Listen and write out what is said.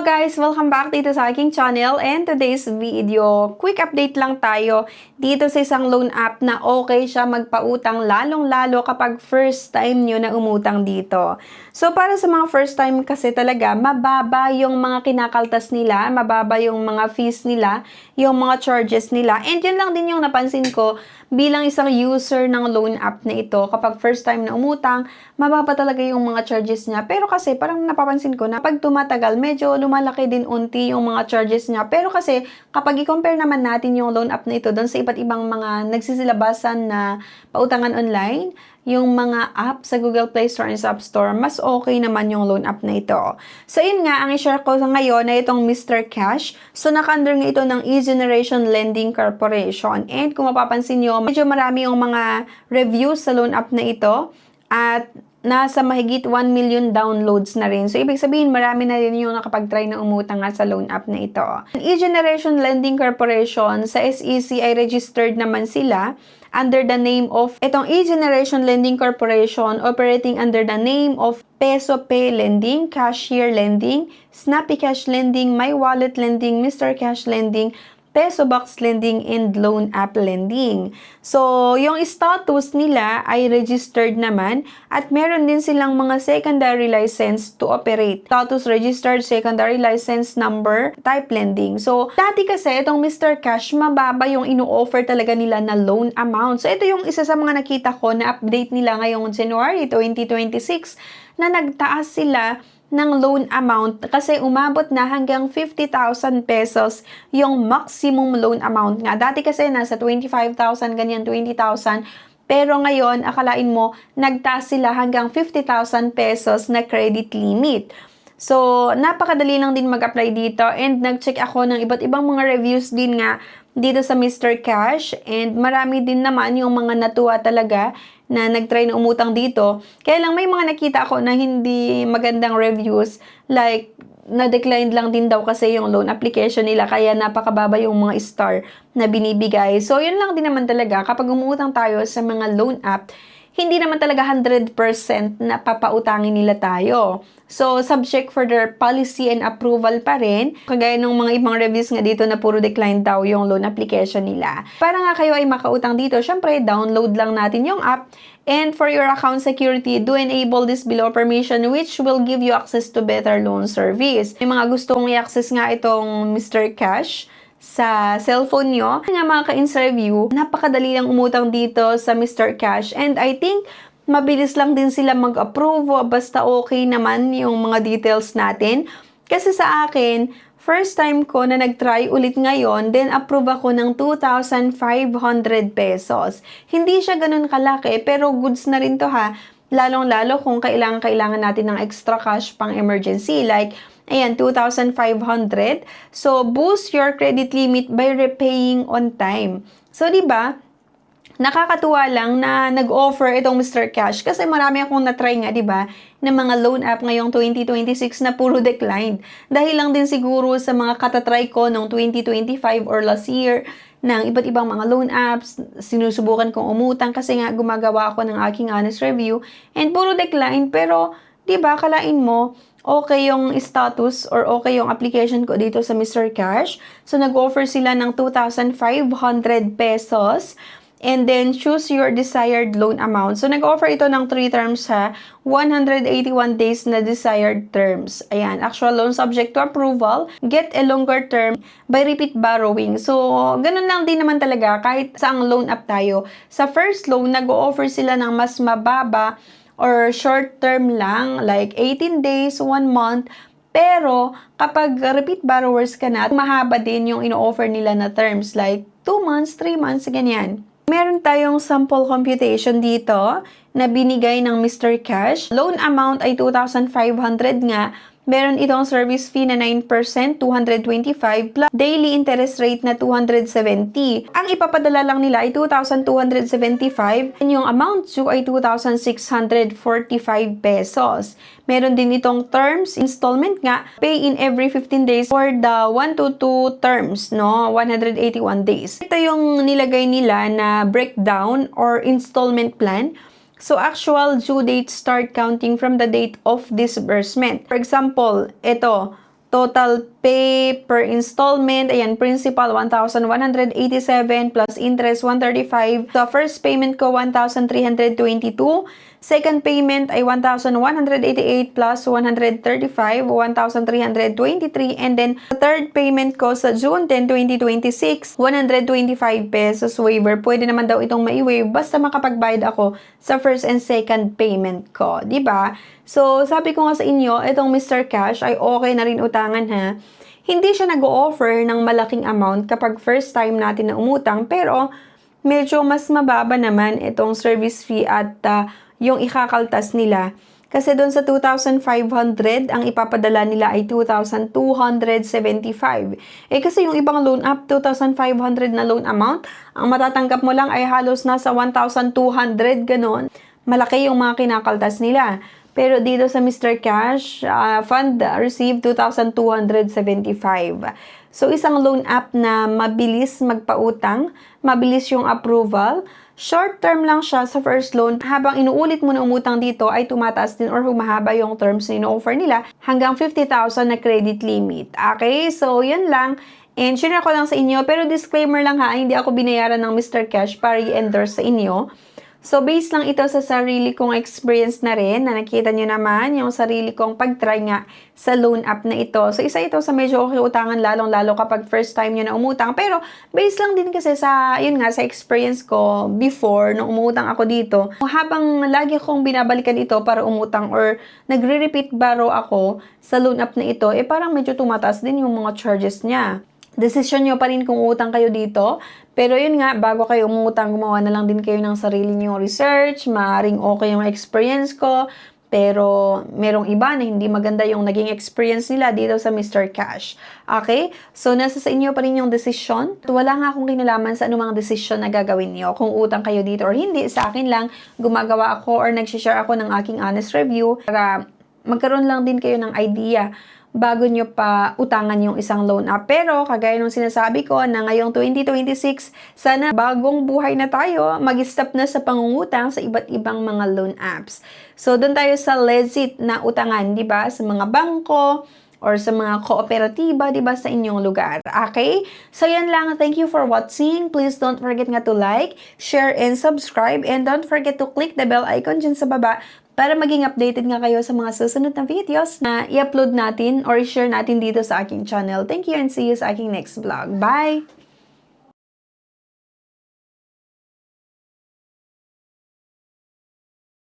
guys! Welcome back dito sa aking channel, and today's video, quick update lang tayo dito sa isang loan app na okay siya magpautang lalong-lalo kapag first time nyo na umutang dito. So para sa mga first time kasi talaga, mababa yung mga kinakaltas nila, mababa yung mga fees nila, yung mga charges nila, and yun lang din yung napansin ko bilang isang user ng loan app na ito. Kapag first time na umutang, mababa talaga yung mga charges niya. Pero kasi parang napapansin ko na pag tumatagal, medyo lumalaki din unti yung mga charges niya. Pero kasi kapag i-compare naman natin yung loan app na ito doon sa iba't ibang mga nagsisilabasan na pautangan online, yung mga app sa Google Play Store and sa App Store, mas okay naman yung loan app na ito. So yun nga, ang i-share ko ngayon na itong Mr. Cash. So naka-under nga ito ng eGeneration Lending Corporation. And kung mapapansin nyo, medyo marami yung mga reviews sa loan app na ito. At nasa mahigit 1 million downloads na rin. So, ibig sabihin, marami na rin yung nakapag-try na umutang nga sa loan app na ito. eGeneration Lending Corporation, sa SEC ay registered naman sila under the name of, itong eGeneration Lending Corporation, operating under the name of Peso Pay Lending, Cashier Lending, Snappy Cash Lending, My Wallet Lending, Mr. Cash Lending, Peso Box Lending, and Loan App Lending. So, yung status nila ay registered naman at meron din silang mga secondary license to operate. Status registered, secondary license number, type lending. So, dati kasi itong Mr. Cash, mababa yung ino-offer talaga nila na loan amount. So, ito yung isa sa mga nakita ko na update nila ngayong January 2026 na nagtaas sila ng loan amount kasi umabot na hanggang 50,000 pesos yung maximum loan amount nga. Dati kasi nasa 25,000, ganyan, 20,000. Pero ngayon, akalain mo, nagtaas sila hanggang 50,000 pesos na credit limit. So, napakadali lang din mag-apply dito, and nag-check ako ng iba't ibang mga reviews din nga dito sa Mr. Cash, and marami din naman yung mga natuwa talaga na nag-try na umutang dito. Kaya lang may mga nakita ako na hindi magandang reviews, like na-declined lang din daw kasi yung loan application nila, kaya napakababa yung mga star na binibigay. So, yun lang din naman talaga kapag umutang tayo sa mga loan app, hindi naman talaga 100% na papautangin nila tayo. So, subject for their policy and approval pa rin. Kagaya ng mga ibang reviews nga dito na puro decline daw yung loan application nila. Para nga kayo ay makautang dito, syempre, download lang natin yung app. And for your account security, do enable this below permission, which will give you access to better loan service. May mga gustong i-access nga itong Mr. Cash sa cellphone nyo. Nga mga ka-interview, napakadali lang umutang dito sa Mr. Cash, and I think mabilis lang din sila mag-approve basta okay naman yung mga details natin. Kasi sa akin, first time ko na nag-try ulit ngayon, then approve ako ng 2,500 pesos. Hindi siya ganun kalaki, pero goods na rin to ha. Lalong-lalo kung kailangan natin ng extra cash pang emergency, like ayan, 2,500. So, boost your credit limit by repaying on time. So, di ba? Nakakatuwa lang na nag-offer itong Mr. Cash kasi marami akong na-try nga, di ba, ng mga loan app ngayong 2026 na puro declined. Dahil lang din siguro sa mga katatry ko noong 2025 or last year ng iba't ibang mga loan apps, sinusubukan kong umutang kasi nga gumagawa ako ng aking honest review, and puro decline. Pero, di ba, kalain mo, okay yung status or okay yung application ko dito sa Mr. Cash. So, nag-offer sila ng 2,500 pesos. And then, choose your desired loan amount. So, nag-offer ito ng 3 terms ha. 181 days na desired terms. Ayan, actual loan subject to approval. Get a longer term by repeat borrowing. So, ganun lang din naman talaga kahit saang loan app tayo. Sa first loan, nag-offer sila ng mas mababa or short term lang, like 18 days, 1 month. Pero, kapag repeat borrowers ka na, mahaba din yung ino-offer nila na terms, like 2 months, 3 months, ganyan. Meron tayong sample computation dito na binigay ng Mr. Cash. Loan amount ay 2,500 nga. Meron itong service fee na 9%, 225, plus daily interest rate na 270. Ang ipapadala lang nila ay 2,275, and yung amount due ay 2,645 pesos. Meron din itong terms, installment nga, pay in every 15 days for the 1 to 2 terms, no? 181 days. Ito yung nilagay nila na breakdown or installment plan. So, actual due date start counting from the date of disbursement. For example, ito, Total pay per installment, ayan, principal 1,187 plus interest 135. So, first payment ko 1,322. Second payment ay 1,188 plus 135, 1,323. And then, the third payment ko sa June 10, 2026, 125 pesos waiver. Pwede naman daw itong mai-waive basta makapagbayad ako sa first and second payment ko. Diba? So, sabi ko nga sa inyo, itong Mr. Cash ay okay na rin utangan ha. Hindi siya nag-o-offer ng malaking amount kapag first time natin na umutang, pero medyo mas mababa naman itong service fee at yung ikakaltas nila. Kasi doon sa 2,500, ang ipapadala nila ay 2,275. Kasi yung ibang loan app, 2,500 na loan amount, ang matatanggap mo lang ay halos nasa 1,200, ganon. Malaki yung mga kinakaltas nila. Pero dito sa Mr. Cash, fund received 2,275. So, isang loan app na mabilis magpautang, mabilis yung approval. Short term lang siya sa first loan. Habang inuulit mo na umutang dito, ay tumataas din or humahaba yung terms na ino-offer nila hanggang 50,000 na credit limit. Okay? So, yun lang. And share ko lang sa inyo. Pero disclaimer lang ha, hindi ako binayaran ng Mr. Cash para i-endorse sa inyo. So, based lang ito sa sarili kong experience na rin, na nakita nyo naman yung sarili kong pag-try nga sa loan app na ito. So, isa ito sa medyo okay utangan, lalong-lalo kapag first time nyo na umutang. Pero, based lang din kasi sa, yun nga, sa experience ko before, nung umutang ako dito, habang lagi akong binabalikan ito para umutang or nagre-repeat borrow ako sa loan app na ito, parang medyo tumataas din yung mga charges niya. Desisyon nyo pa rin kung utang kayo dito. Pero yun nga, bago kayo umutang, gumawa na lang din kayo ng sarili nyong research. Maaring okay yung experience ko. Pero merong iba na hindi maganda yung naging experience nila dito sa Mr. Cash. Okay? So, nasa sa inyo pa rin yung desisyon. Wala nga akong kinalaman sa anumang desisyon na gagawin niyo. Kung utang kayo dito or hindi, sa akin lang, gumagawa ako or nag-share ako ng aking honest review para magkaroon lang din kayo ng idea bago nyo pa utangan yung isang loan app. Pero, kagaya nung sinasabi ko na ngayong 2026, sana bagong buhay na tayo, mag-stop na sa pangungutang sa iba't ibang mga loan apps. So, doon tayo sa legit na utangan, di ba? Sa mga bangko, or sa mga kooperatiba, di ba, sa inyong lugar. Okay? So, yan lang. Thank you for watching. Please don't forget nga to like, share, and subscribe. And don't forget to click the bell icon dyan sa baba para maging updated nga kayo sa mga susunod na videos na i-upload natin or i-share natin dito sa aking channel. Thank you and see you sa aking next vlog. Bye!